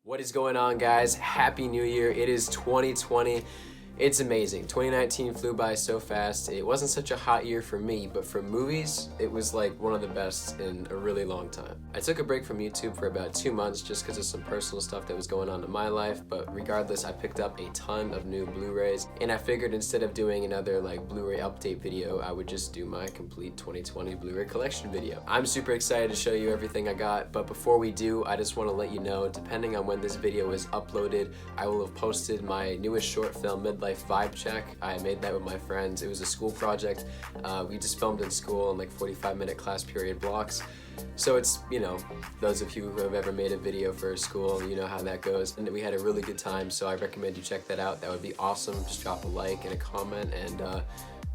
What is going on, guys? Happy New Year. It is 2020. It's amazing. 2019 flew by so fast. It wasn't such a hot year for me, but for movies, it was like one of the best in a really long time. I took a break from YouTube for about 2 months just because of some personal stuff that was going on in my life, but regardless, I picked up a ton of new Blu-rays, and I figured instead of doing another like Blu-ray update video, I would just do my complete 2020 Blu-ray collection video. I'm super excited to show you everything I got, but before we do, I just want to let you know, depending on when this video is uploaded, I will have posted my newest short film, Midlife Vibe Check. I made that with my friends. It was a school project. We just filmed in school in like 45-minute class period blocks. So it's, you know, those of you who have ever made a video for school, you know how that goes. And we had a really good time, so I recommend you check that out. That would be awesome. Just drop a like and a comment, and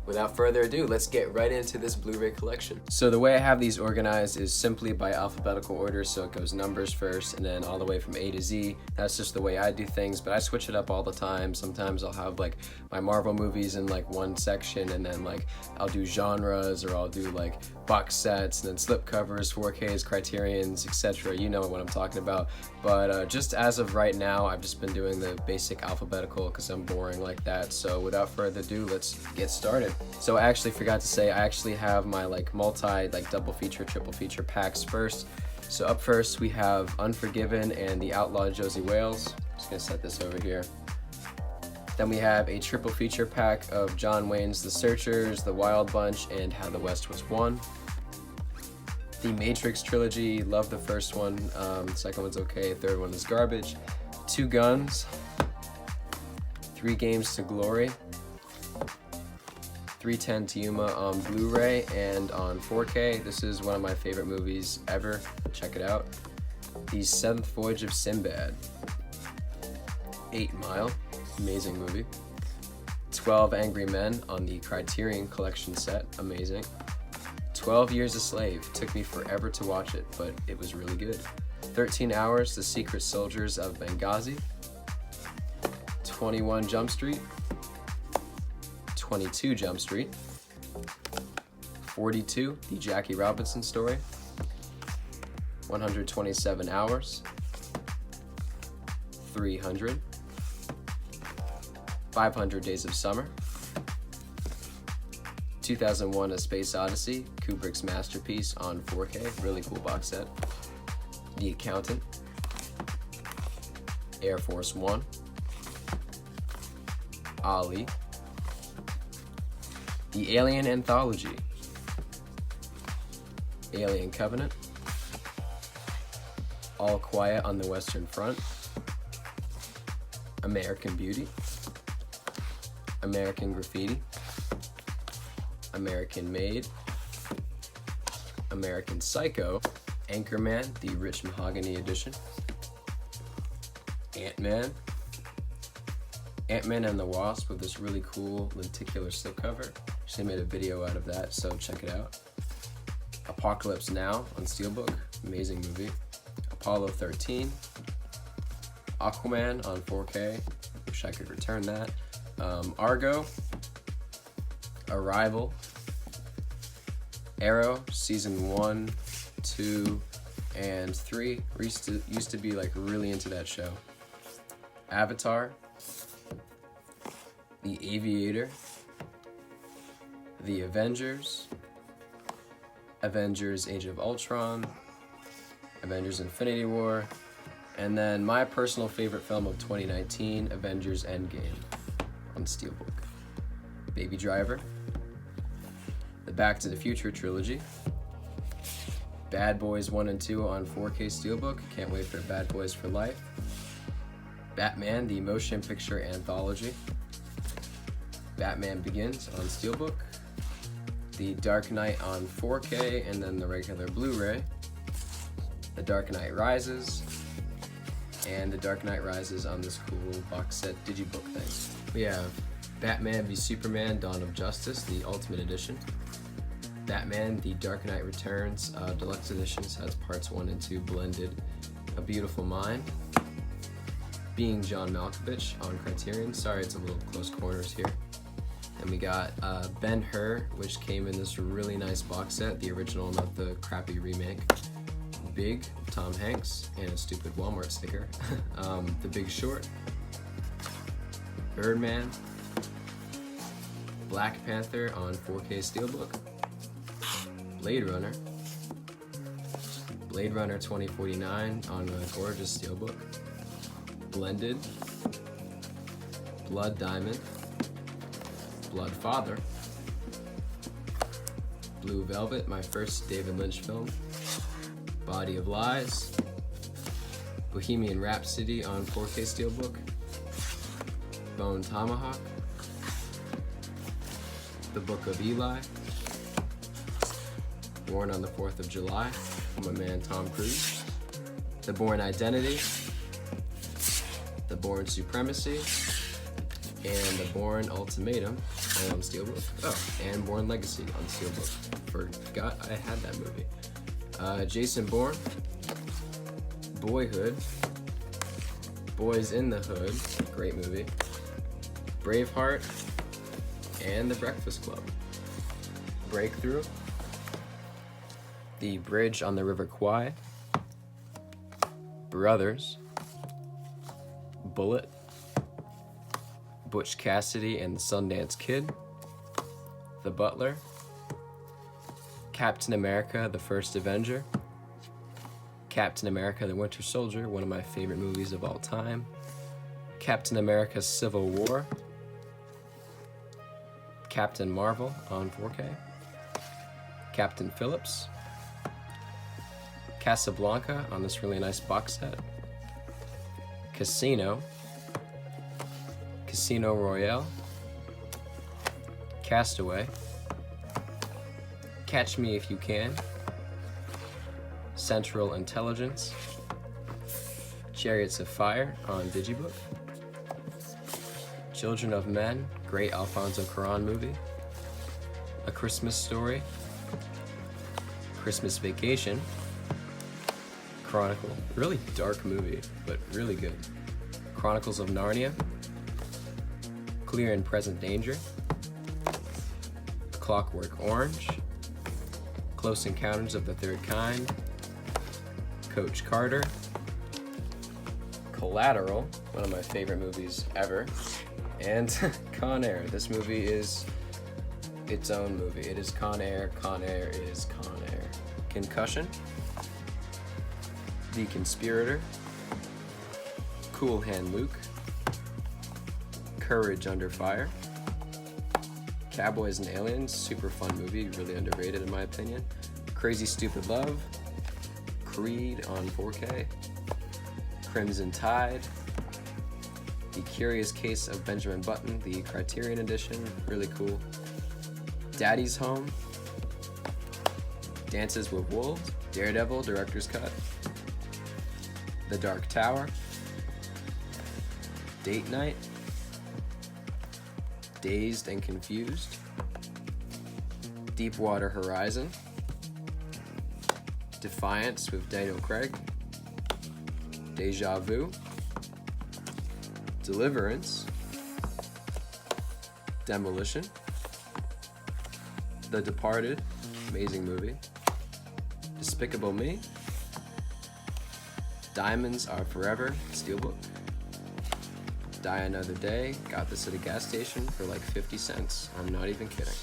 without further ado, let's get right into this Blu-ray collection. So the way I have these organized is simply by alphabetical order, so it goes numbers first and then all the way from A to Z. That's just the way I do things, but I switch it up all the time. Sometimes I'll have like my Marvel movies in like one section, and then like I'll do genres, or I'll do like box sets and then slip covers, 4Ks, Criterions, etc. You know what I'm talking about. But just as of right now, I've just been doing the basic alphabetical because I'm boring like that. So without further ado, let's get started. So I actually forgot to say, I actually have my like multi, like double feature, triple feature packs first. So up first we have Unforgiven and The Outlaw Josie Wales. Just gonna set this over here. Then we have a triple feature pack of John Wayne's The Searchers, The Wild Bunch, and How the West Was Won. The Matrix trilogy, love the first one, second one's okay, third one is garbage. Two Guns, Three Games to Glory, 310 to Yuma on Blu-ray and on 4K. This is one of my favorite movies ever. Check it out. The Seventh Voyage of Sinbad. 8 Mile. Amazing movie. 12 Angry Men on the Criterion Collection set. Amazing. 12 Years a Slave. Took me forever to watch it, but it was really good. 13 Hours, The Secret Soldiers of Benghazi. 21 Jump Street. 22 Jump Street, 42, The Jackie Robinson Story, 127 Hours, 300, 500 Days of Summer, 2001 A Space Odyssey, Kubrick's masterpiece on 4K, really cool box set, The Accountant, Air Force One, Ali, The Alien Anthology, Alien Covenant, All Quiet on the Western Front, American Beauty, American Graffiti, American Made, American Psycho, Anchorman, the Rich Mahogany Edition, Ant-Man, Ant-Man and the Wasp with this really cool lenticular slipcover. Actually made a video out of that, so check it out. Apocalypse Now on Steelbook, amazing movie. Apollo 13, Aquaman on 4K, wish I could return that. Argo, Arrival, Arrow, season 1, 2, and 3. We used to be like really into that show. Avatar, The Aviator, The Avengers, Avengers Age of Ultron, Avengers Infinity War, and then my personal favorite film of 2019, Avengers Endgame on Steelbook. Baby Driver, the Back to the Future trilogy, Bad Boys 1 and 2 on 4K Steelbook, can't wait for Bad Boys for Life, Batman, the Motion Picture Anthology, Batman Begins on Steelbook, The Dark Knight on 4K, and then the regular Blu-ray, The Dark Knight Rises, and The Dark Knight Rises on this cool box set digibook thing. We have Batman v Superman Dawn of Justice, the Ultimate Edition, Batman The Dark Knight Returns Deluxe Edition, so has parts 1 and 2 blended, A Beautiful Mind, Being John Malkovich on Criterion. Sorry, it's a little close corners here. And we got Ben-Hur, which came in this really nice box set, the original, not the crappy remake. Big, Tom Hanks, and a stupid Walmart sticker. The Big Short, Birdman, Black Panther on 4K Steelbook, Blade Runner, Blade Runner 2049 on a gorgeous Steelbook, Blended, Blood Diamond, Blood Father, Blue Velvet, my first David Lynch film, Body of Lies, Bohemian Rhapsody on 4K Steelbook, Bone Tomahawk, The Book of Eli, Born on the 4th of July from my man Tom Cruise, The Bourne Identity, The Bourne Supremacy, and The Bourne Ultimatum on Steelbook. Oh, and Bourne Legacy on Steelbook. Forgot I had that movie. Jason Bourne, Boyhood, Boys in the Hood, great movie, Braveheart, and The Breakfast Club. Breakthrough, The Bridge on the River Kwai, Brothers, Bullet, Butch Cassidy and the Sundance Kid, The Butler, Captain America, The First Avenger, Captain America, The Winter Soldier, one of my favorite movies of all time, Captain America Civil War, Captain Marvel on 4K, Captain Phillips, Casablanca on this really nice box set, Casino, Casino Royale, Castaway, Catch Me If You Can, Central Intelligence, Chariots of Fire on Digibook, Children of Men, great Alfonso Cuarón movie, A Christmas Story, Christmas Vacation, Chronicle, really dark movie, but really good, Chronicles of Narnia, Clear and Present Danger, Clockwork Orange, Close Encounters of the Third Kind, Coach Carter, Collateral, one of my favorite movies ever, and Con Air. This movie is its own movie. It is Con Air, Con Air is Con Air. Concussion, The Conspirator, Cool Hand Luke, Courage Under Fire, Cowboys and Aliens, super fun movie, really underrated in my opinion. Crazy Stupid Love, Creed on 4K, Crimson Tide, The Curious Case of Benjamin Button, the Criterion edition, really cool. Daddy's Home, Dances with Wolves, Daredevil, Director's Cut, The Dark Tower, Date Night, Dazed and Confused, Deepwater Horizon, Defiance with Daniel Craig, Deja Vu, Deliverance, Demolition, The Departed, amazing movie, Despicable Me, Diamonds Are Forever, Steelbook, Die Another Day, got this at a gas station for like 50 cents. I'm not even kidding.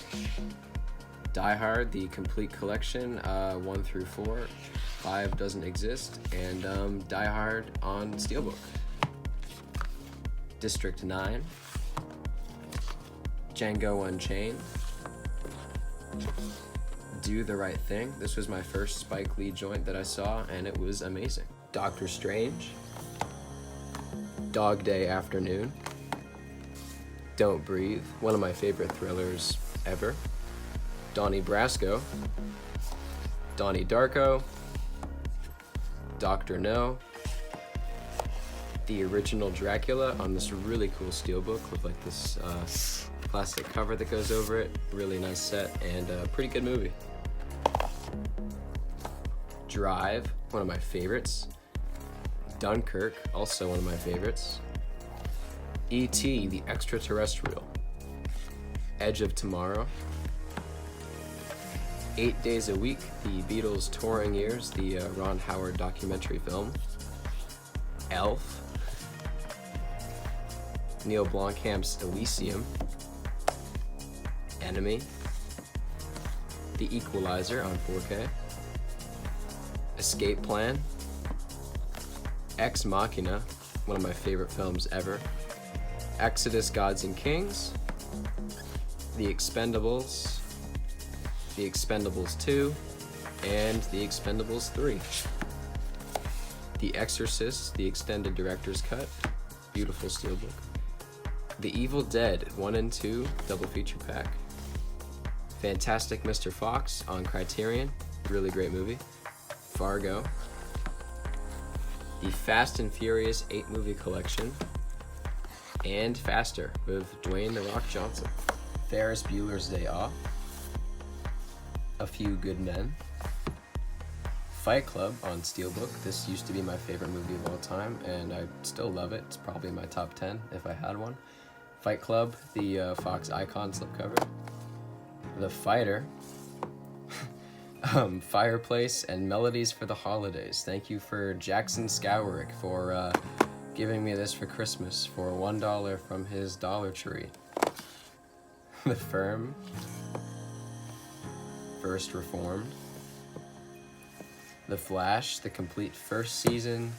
Die Hard, the complete collection, 1 through 4. 5 doesn't exist. And Die Hard on Steelbook. District 9. Django Unchained. Do the Right Thing. This was my first Spike Lee joint that I saw, and it was amazing. Doctor Strange. Dog Day Afternoon, Don't Breathe, one of my favorite thrillers ever, Donnie Brasco, Donnie Darko, Dr. No, the original Dracula on this really cool steelbook with like this plastic cover that goes over it, really nice set and a pretty good movie. Drive, one of my favorites. Dunkirk, also one of my favorites. E.T. the Extraterrestrial. Edge of Tomorrow. 8 Days a Week, the Beatles' touring years, the Ron Howard documentary film. Elf. Neil Blomkamp's Elysium. Enemy. The Equalizer on 4K. Escape Plan. Ex Machina, one of my favorite films ever. Exodus: Gods and Kings. The Expendables. The Expendables 2. And The Expendables 3. The Exorcist, the extended director's cut. Beautiful steelbook. The Evil Dead 1 and 2 double feature pack. Fantastic Mr. Fox on Criterion, really great movie. Fargo. The Fast and Furious 8 movie collection. And Faster with Dwayne "The Rock" Johnson. Ferris Bueller's Day Off. A Few Good Men. Fight Club on steelbook. This used to be my favorite movie of all time, and I still love it. It's probably my top 10 if I had one. Fight Club, the Fox Icon slipcover. The Fighter. Fireplace and Melodies for the Holidays. Thank you for Jackson Skowrick for giving me this for Christmas for $1 from his Dollar Tree. The Firm. First Reformed. The Flash, the complete first season,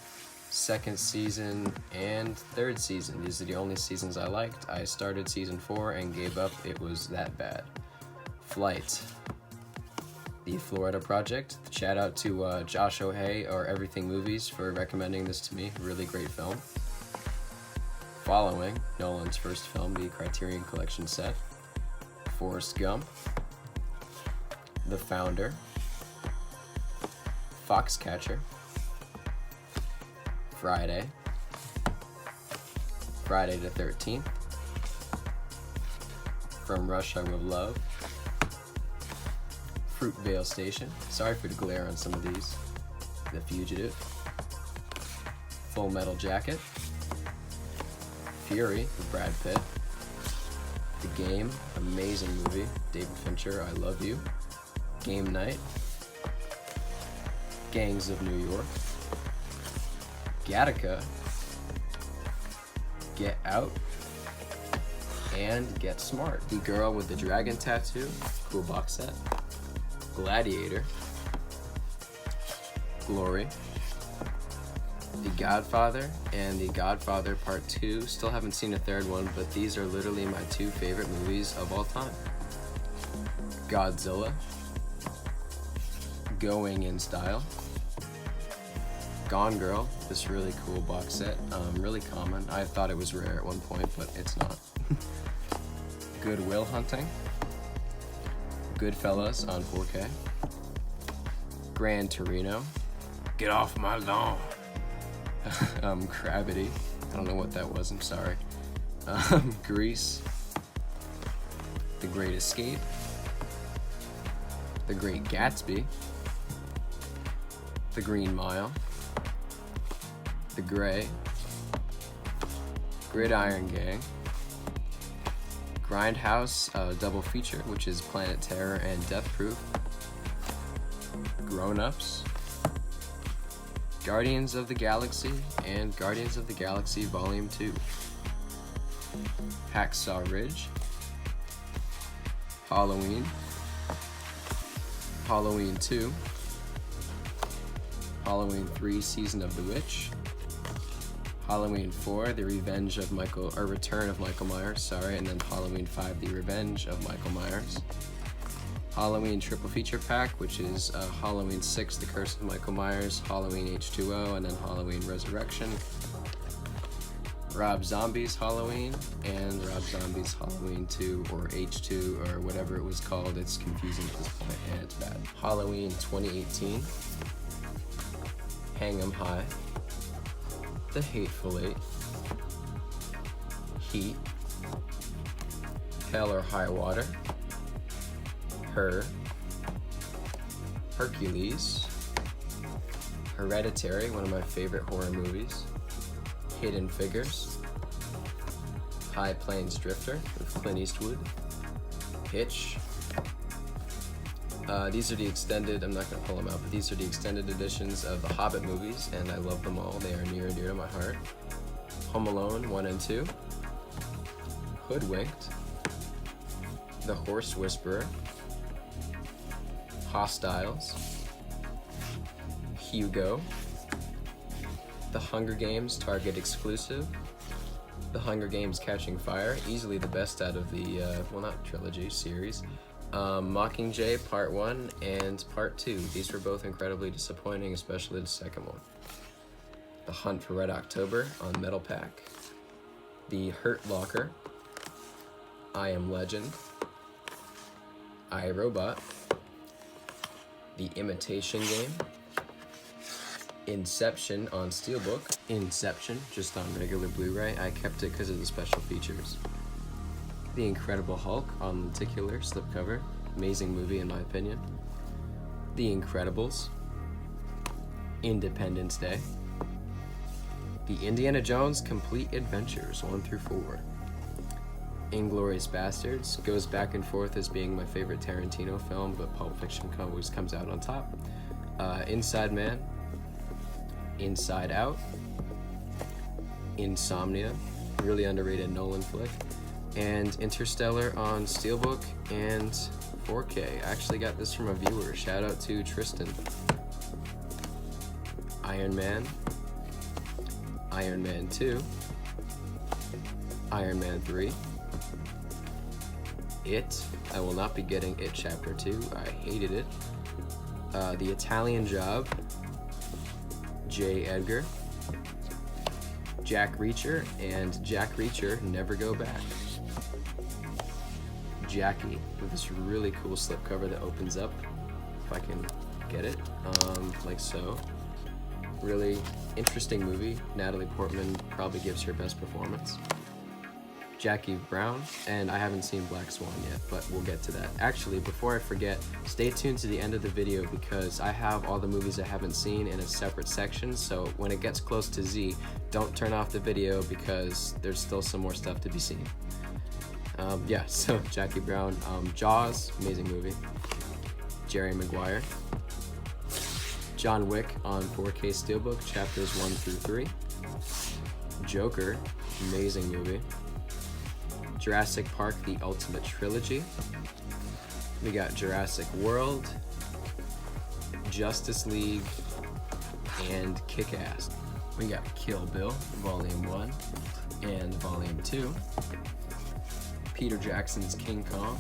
second season, and third season. These are the only seasons I liked. I started season 4 and gave up. It was that bad. Flight. The Florida Project. Shout out to Josh O'Hay or Everything Movies for recommending this to me. Really great film. Following, Nolan's first film, the Criterion Collection set. Forrest Gump. The Founder. Foxcatcher. Friday. Friday the 13th. From Russia with Love. Fruitvale Station. Sorry for the glare on some of these. The Fugitive. Full Metal Jacket. Fury with Brad Pitt. The Game. Amazing movie. David Fincher, I love you. Game Night. Gangs of New York. Gattaca. Get Out. And Get Smart. The Girl with the Dragon Tattoo. Cool box set. Gladiator. Glory. The Godfather and The Godfather Part 2. Still haven't seen a third one, but these are literally my 2 favorite movies of all time. Godzilla. Going in Style. Gone Girl, this really cool box set, really common. I thought it was rare at one point, but it's not. Good Will Hunting. Goodfellas on 4K. Gran Torino. Get Off My Lawn. Gravity. I don't know what that was, I'm sorry. Grease. The Great Escape. The Great Gatsby. The Green Mile. The Gray. Gridiron Gang. Grindhouse double feature, which is Planet Terror and Death Proof. Grown Ups. Guardians of the Galaxy and Guardians of the Galaxy Volume 2. Hacksaw Ridge. Halloween. Halloween 2. Halloween 3, Season of the Witch. Halloween 4, The Return of Michael Myers, sorry, and then Halloween 5, The Revenge of Michael Myers. Halloween Triple Feature Pack, which is Halloween 6, The Curse of Michael Myers, Halloween H2O, and then Halloween Resurrection. Rob Zombie's Halloween, and Rob Zombie's Halloween 2, or H2, or whatever it was called. It's confusing at this point, and it's bad. Halloween 2018. Hang 'em High. The Hateful Eight. Heat. Hell or High Water. Her. Hercules. Hereditary, one of my favorite horror movies. Hidden Figures. High Plains Drifter with Clint Eastwood. Hitch. These are the extended, I'm not going to pull them out, but these are the extended editions of the Hobbit movies, and I love them all. They are near and dear to my heart. Home Alone 1 and 2, Hoodwinked, The Horse Whisperer, Hostiles, Hugo, The Hunger Games Target exclusive, The Hunger Games Catching Fire, easily the best out of the, well, not trilogy, series. Mockingjay Part 1 and Part 2. These were both incredibly disappointing, especially the second one. The Hunt for Red October on Metal Pack. The Hurt Locker. I Am Legend. I, Robot. The Imitation Game. Inception on Steelbook. Inception, just on regular Blu-ray. I kept it because of the special features. The Incredible Hulk on lenticular slipcover. Amazing movie in my opinion. The Incredibles. Independence Day. The Indiana Jones Complete Adventures 1 through 4. Inglourious Bastards goes back and forth as being my favorite Tarantino film, but Pulp Fiction always comes out on top. Inside Man. Inside Out. Insomnia, really underrated Nolan flick. And Interstellar on Steelbook and 4K. I actually got this from a viewer. Shout out to Tristan. Iron Man. Iron Man 2. Iron Man 3. It. I will not be getting It Chapter 2. I hated it. The Italian Job. J. Edgar. Jack Reacher and Jack Reacher Never Go Back. Jackie, with this really cool slipcover that opens up, if I can get it, like so. Really interesting movie. Natalie Portman probably gives her best performance. Jackie Brown, and I haven't seen Black Swan yet, but we'll get to that. Actually, before I forget, stay tuned to the end of the video because I have all the movies I haven't seen in a separate section, so when it gets close to Z, don't turn off the video because there's still some more stuff to be seen. Yeah, so Jackie Brown, Jaws, amazing movie. Jerry Maguire. John Wick on 4K Steelbook, chapters 1 through 3. Joker, amazing movie. Jurassic Park, The Ultimate Trilogy. We got Jurassic World, Justice League, and Kick-Ass. We got Kill Bill, Volume 1 and Volume 2. Peter Jackson's King Kong,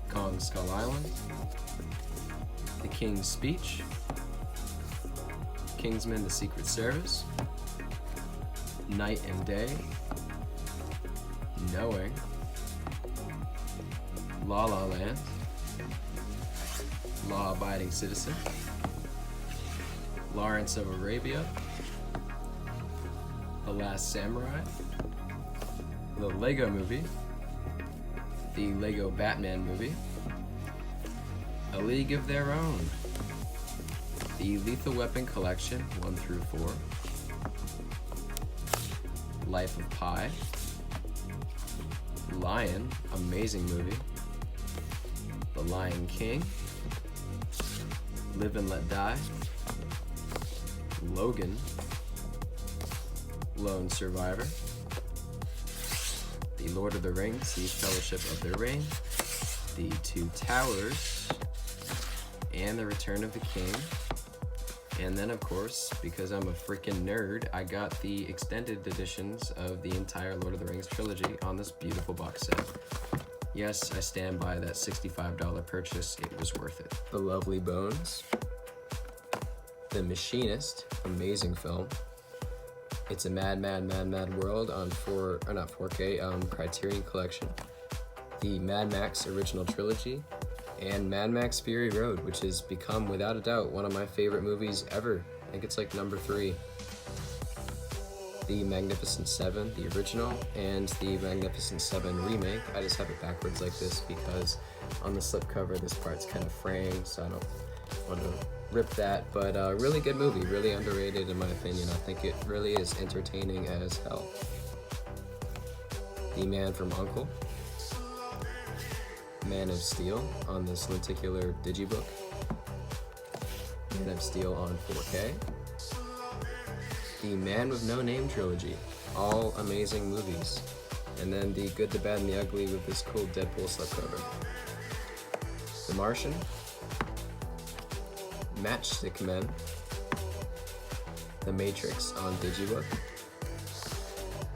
Kong Skull Island, The King's Speech, Kingsman: The Secret Service, Night and Day, Knowing, La La Land, Law Abiding Citizen, Lawrence of Arabia, The Last Samurai, The Lego Movie, The Lego Batman Movie, A League of Their Own, The Lethal Weapon Collection 1 through 4, Life of Pi, Lion, amazing movie, The Lion King, Live and Let Die, Logan, Lone Survivor, The Lord of the Rings, The Fellowship of the Ring, The Two Towers, and The Return of the King. And then, of course, because I'm a freaking nerd, I got the extended editions of the entire Lord of the Rings trilogy on this beautiful box set. Yes, I stand by that $65 purchase. It was worth it. The Lovely Bones. The Machinist, amazing film. It's a Mad World on 4K Criterion Collection. The Mad Max original trilogy. And Mad Max Fury Road, which has become, without a doubt, one of my favorite movies ever. I think it's like number 3. The Magnificent Seven, the original, and the Magnificent Seven remake. I just have it backwards like this because on the slipcover this part's kind of fraying, so I don't want to rip that. But really good movie, really underrated in my opinion. I think it really is entertaining as hell. The Man from U.N.C.L.E. Man of Steel on this lenticular digibook. Man of Steel on 4K. The Man with No Name trilogy, all amazing movies. And then the Good, the Bad, and the Ugly with this cool Deadpool slipcover. The Martian. Matchstick Men. The Matrix on digibook.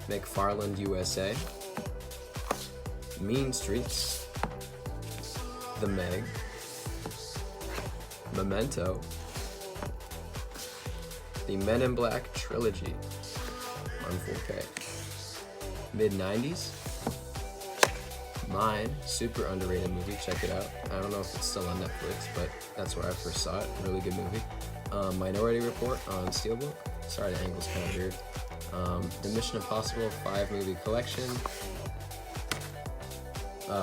McFarland USA. Mean Streets. The Meg. Memento. The Men in Black trilogy on 4K. Mid-90s. Mine, super underrated movie, check it out. I don't know if it's still on Netflix, but that's where I first saw it, really good movie. Minority Report on Steelbook. Sorry, the angle's kind of weird. The Mission Impossible 5 movie collection.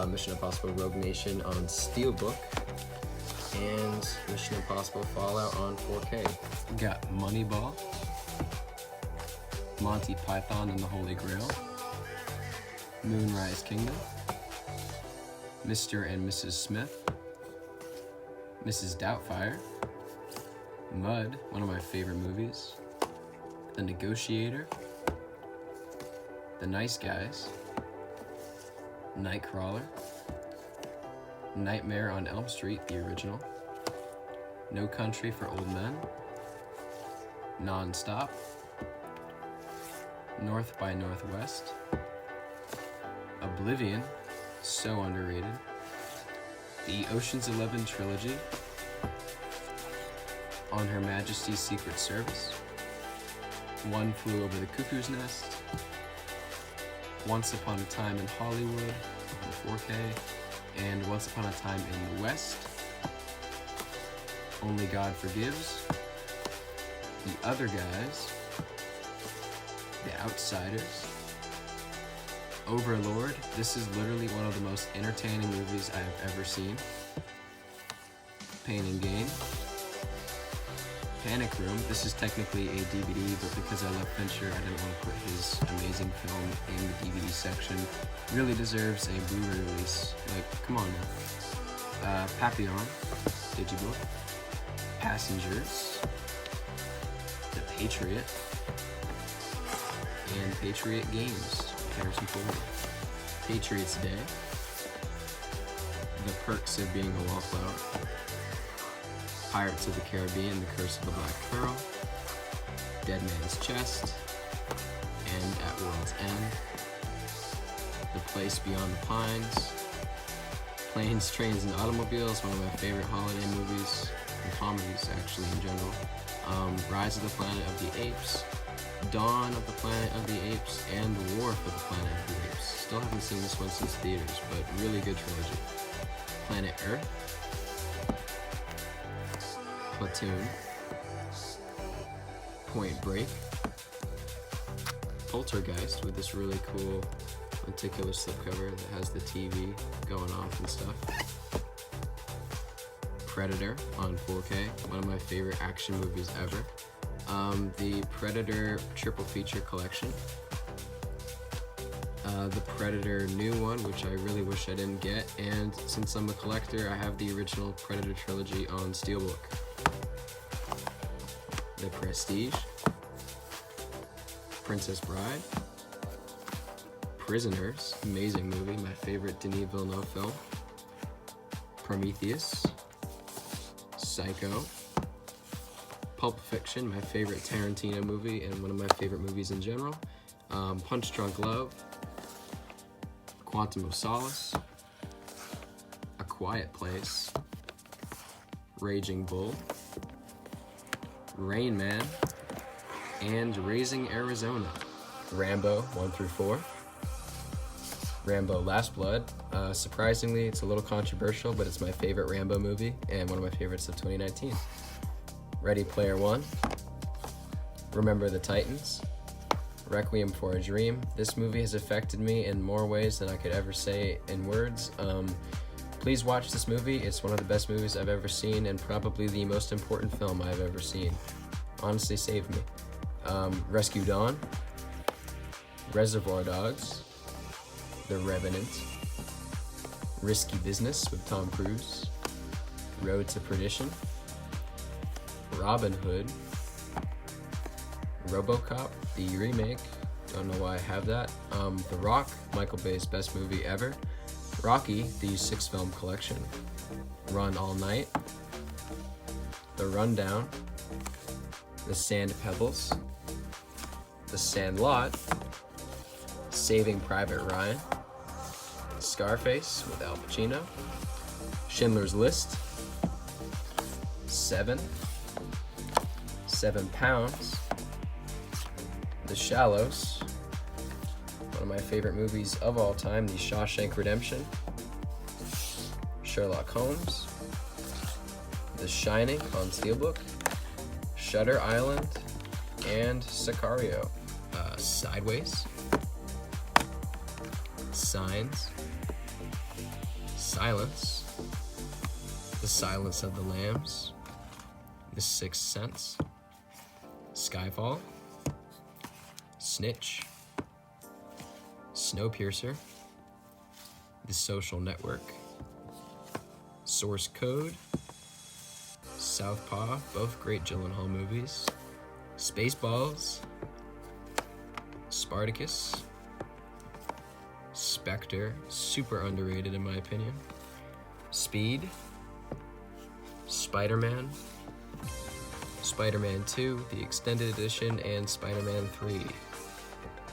Mission Impossible Rogue Nation on Steelbook. And Mission Impossible Fallout on 4K. We got Moneyball, Monty Python and the Holy Grail, Moonrise Kingdom, Mr. and Mrs. Smith, Mrs. Doubtfire, Mud, one of my favorite movies, The Negotiator, The Nice Guys, Nightcrawler, Nightmare on Elm Street, the original, No Country for Old Men, Non-Stop, North by Northwest, Oblivion, so underrated, the Ocean's 11 trilogy, On Her Majesty's Secret Service, One Flew Over the Cuckoo's Nest, Once Upon a Time in Hollywood on 4K, and Once Upon a Time in the West, Only God Forgives, The Other Guys, The Outsiders, Overlord. This is literally one of the most entertaining movies I have ever seen. Pain and Gain, Panic Room. This is technically a DVD, but because I love Fincher, I didn't want to put his amazing film in the DVD section. Really deserves a Blu-ray release. Like, come on now. Papillon, digibook. Passengers, The Patriot, and Patriot Games, Harrison Ford. Patriots Day, The Perks of Being a Wallflower, Pirates of the Caribbean, The Curse of the Black Pearl, Dead Man's Chest, and At World's End, The Place Beyond the Pines, Planes, Trains, and Automobiles, one of my favorite holiday movies, and comedies actually in general. Rise of the Planet of the Apes, Dawn of the Planet of the Apes, and War for the Planet of the Apes. Still haven't seen this one since theaters, but really good trilogy. Planet Earth, Platoon, Point Break, Poltergeist with this really cool lenticular slipcover that has the TV going off and stuff. Predator on 4K, one of my favorite action movies ever. The Predator triple feature collection. The Predator new one, which I really wish I didn't get, and since I'm a collector, I have the original Predator trilogy on Steelbook. The Prestige, Princess Bride, Prisoners, amazing movie, my favorite Denis Villeneuve film. Prometheus, Psycho, Pulp Fiction, my favorite Tarantino movie and one of my favorite movies in general. Punch Drunk Love, Quantum of Solace, A Quiet Place, Raging Bull, Rain Man, and Raising Arizona. Rambo 1 through 4. Rambo Last Blood. Surprisingly, it's a little controversial, but it's my favorite Rambo movie and one of my favorites of 2019. Ready Player One, Remember the Titans, Requiem for a Dream. This movie has affected me in more ways than I could ever say in words. Please watch this movie. It's one of the best movies I've ever seen and probably the most important film I've ever seen. Honestly saved me. Rescue Dawn, Reservoir Dogs, The Revenant, Risky Business with Tom Cruise, Road to Perdition, Robin Hood, RoboCop, the remake, don't know why I have that, The Rock, Michael Bay's best movie ever, Rocky, the 6-film collection, Run All Night, The Rundown, The Sand Pebbles, The Sandlot, Saving Private Ryan, Scarface with Al Pacino, Schindler's List, Seven, 7 Pounds, The Shallows, one of my favorite movies of all time, The Shawshank Redemption, Sherlock Holmes, The Shining on Steelbook, Shutter Island, and Sicario. Sideways, Signs, Silence, The Silence of the Lambs, The Sixth Sense, Skyfall, Snitch, Snowpiercer, The Social Network, Source Code, Southpaw, both great Gyllenhaal movies, Spaceballs, Spartacus, Spectre, super underrated in my opinion, Speed, Spider-Man, Spider-Man 2, the extended edition, and Spider-Man 3.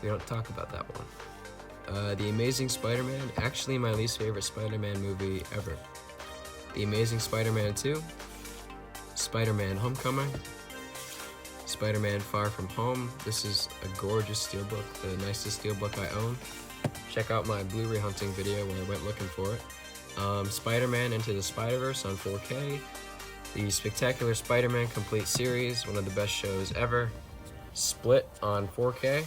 We don't talk about that one. The Amazing Spider-Man, actually my least favorite Spider-Man movie ever. The Amazing Spider-Man 2, Spider-Man Homecoming, Spider-Man Far From Home. This is a gorgeous steelbook, the nicest steelbook I own. Check out my Blu-ray hunting video where I went looking for it. Spider-Man Into the Spider-Verse on 4K. The Spectacular Spider-Man Complete Series, one of the best shows ever. Split on 4K.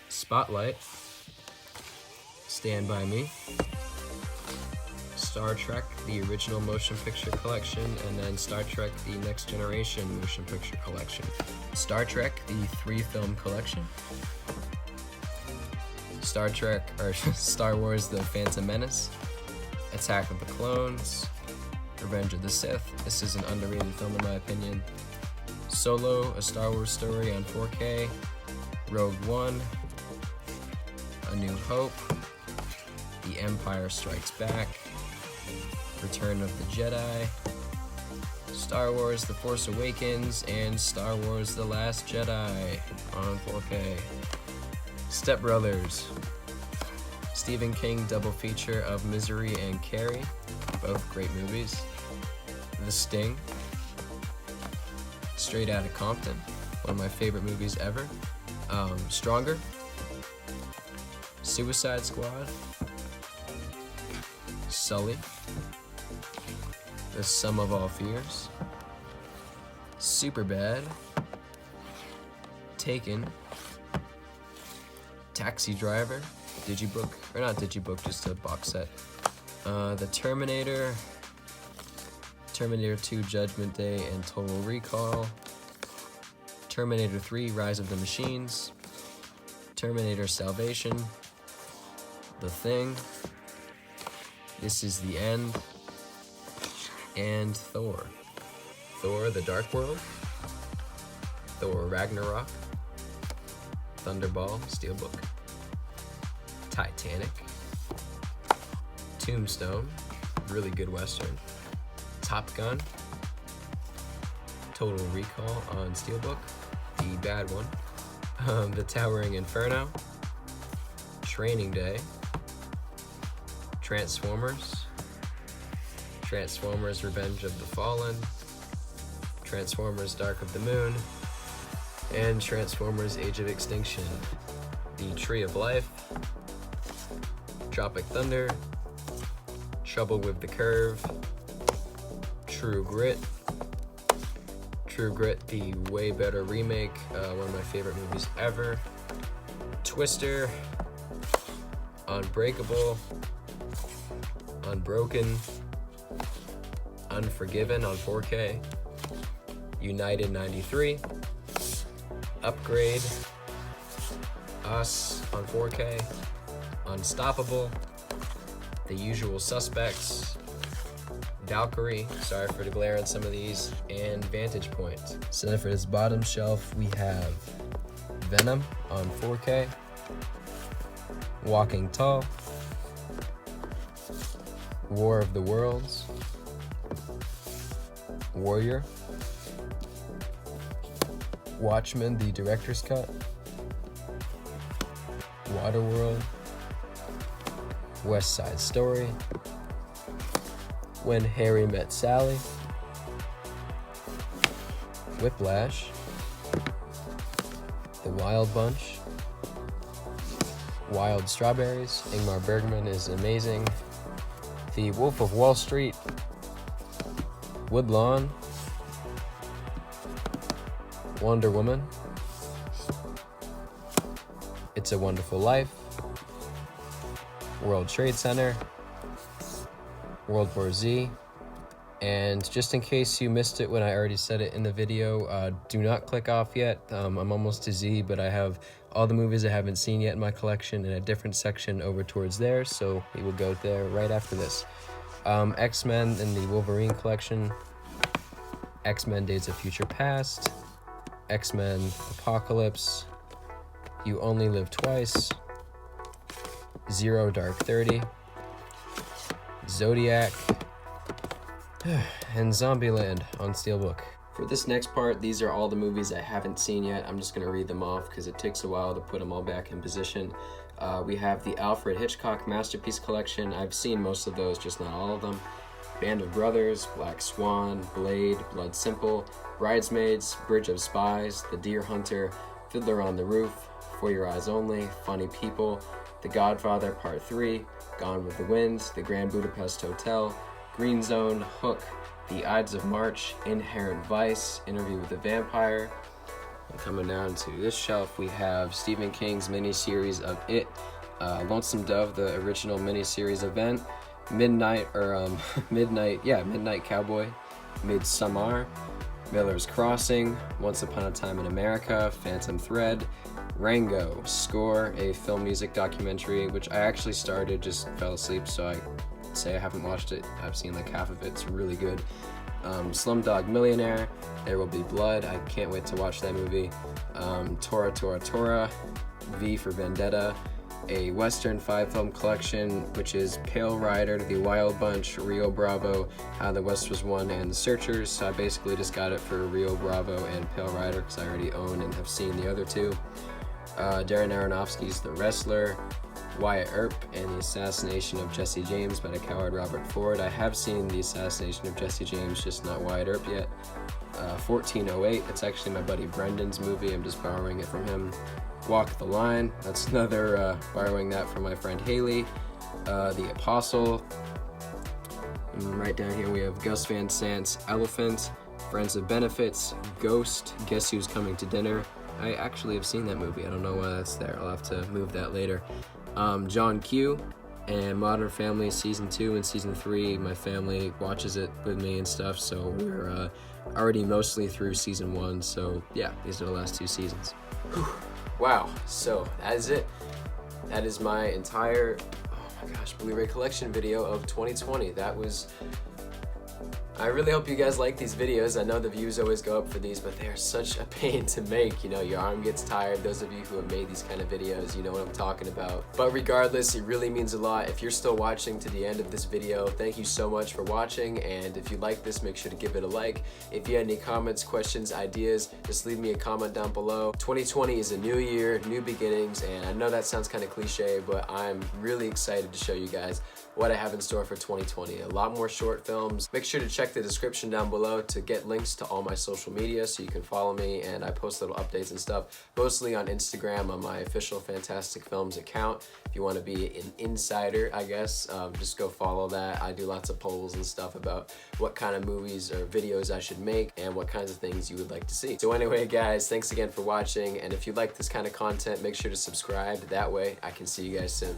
Spotlight. Stand By Me. Star Trek, the original motion picture collection, and then Star Trek, the Next Generation motion picture collection. Star Trek, the 3-film collection. Star Wars, The Phantom Menace. Attack of the Clones. Revenge of the Sith. This is an underrated film in my opinion. Solo, A Star Wars Story on 4K. Rogue One. A New Hope. The Empire Strikes Back. Return of the Jedi, Star Wars The Force Awakens, and Star Wars The Last Jedi on 4K. Step Brothers, Stephen King double feature of Misery and Carrie, both great movies. The Sting, Straight Outta Compton, one of my favorite movies ever. Stronger, Suicide Squad, Sully, The Sum of All Fears, Superbad, Taken, Taxi Driver, Digibook, or not Digibook, just a box set. The Terminator, Terminator 2 Judgment Day and Total Recall, Terminator 3 Rise of the Machines, Terminator Salvation, The Thing, This Is the End, and Thor. Thor The Dark World, Thor Ragnarok, Thunderball Steelbook, Titanic, Tombstone, really good Western, Top Gun, Total Recall on Steelbook, the bad one, The Towering Inferno, Training Day, Transformers, Transformers Revenge of the Fallen, Transformers Dark of the Moon, and Transformers Age of Extinction, The Tree of Life, Tropic Thunder, Trouble with the Curve, True Grit, the way better remake, one of my favorite movies ever, Twister, Unbreakable, Unbroken, Unforgiven on 4K, United 93, Upgrade, Us on 4K, Unstoppable, The Usual Suspects, Valkyrie, sorry for the glare on some of these, and Vantage Point. So then for this bottom shelf, we have Venom on 4K, Walking Tall, War of the Worlds, Warrior, Watchmen, the director's cut, Waterworld, West Side Story, When Harry Met Sally, Whiplash, The Wild Bunch, Wild Strawberries, Ingmar Bergman is amazing, The Wolf of Wall Street, Woodlawn, Wonder Woman, It's a Wonderful Life, World Trade Center, World War Z, and just in case you missed it when I already said it in the video, do not click off yet. I'm almost to Z, but I have all the movies I haven't seen yet in my collection in a different section over towards there, so we will go there right after this. X-Men in the Wolverine collection, X-Men Days of Future Past, X-Men Apocalypse, You Only Live Twice, Zero Dark 30, Zodiac, and Zombieland on Steelbook. For this next part, these are all the movies I haven't seen yet. I'm just gonna read them off because it takes a while to put them all back in position. We have the Alfred Hitchcock Masterpiece Collection. I've seen most of those, just not all of them. Band of Brothers, Black Swan, Blade, Blood Simple, Bridesmaids, Bridge of Spies, The Deer Hunter, Fiddler on the Roof, For Your Eyes Only, Funny People, The Godfather Part 3, Gone with the Wind, The Grand Budapest Hotel, Green Zone, Hook, The Ides of March, Inherent Vice, Interview with the Vampire. And coming down to this shelf, we have Stephen King's miniseries of It, Lonesome Dove, the original miniseries event, Midnight Cowboy, Midsommar, Miller's Crossing, Once Upon a Time in America, Phantom Thread, Rango, Score, a film music documentary, which I actually started, just fell asleep, so I say I haven't watched it. I've seen like half of it. It's really good. Slumdog Millionaire, There Will Be Blood. I can't wait to watch that movie. Tora Tora Tora, V for Vendetta, a Western 5-film collection, which is Pale Rider, The Wild Bunch, Rio Bravo, How the West Was Won, and The Searchers. So I basically just got it for Rio Bravo and Pale Rider because I already own and have seen the other two. Darren Aronofsky's The Wrestler, Wyatt Earp, and The Assassination of Jesse James by the coward Robert Ford. I have seen The Assassination of Jesse James, just not Wyatt Earp yet. 1408, it's actually my buddy Brendan's movie. I'm just borrowing it from him. Walk the Line, that's another borrowing that from my friend Haley. The Apostle. And right down here we have Gus Van Sant's Elephant, Friends of Benefits, Ghost, Guess Who's Coming to Dinner. I actually have seen that movie. I don't know why that's there. I'll have to move that later. John Q and Modern Family Season 2 and Season 3. My family watches it with me and stuff, so we're already mostly through Season 1. So yeah, these are the last 2 seasons. Whew. Wow, so that is it. That is my entire, oh my gosh, Blu-ray collection video of 2020. I really hope you guys like these videos. I know the views always go up for these, but they are such a pain to make. You know, your arm gets tired. Those of you who have made these kind of videos, you know what I'm talking about. But regardless, it really means a lot. If you're still watching to the end of this video, thank you so much for watching. And if you like this, make sure to give it a like. If you had any comments, questions, ideas, just leave me a comment down below. 2020 is a new year, new beginnings, and I know that sounds kind of cliche, but I'm really excited to show you guys what I have in store for 2020. A lot more short films. Make sure to check the description down below to get links to all my social media so you can follow me, and I post little updates and stuff, mostly on Instagram on my official Fantastic Films account. If you want to be an insider, I guess, just go follow that. I do lots of polls and stuff about what kind of movies or videos I should make and what kinds of things you would like to see. So anyway, guys, thanks again for watching, and if you like this kind of content, make sure to subscribe. That way I can see you guys soon.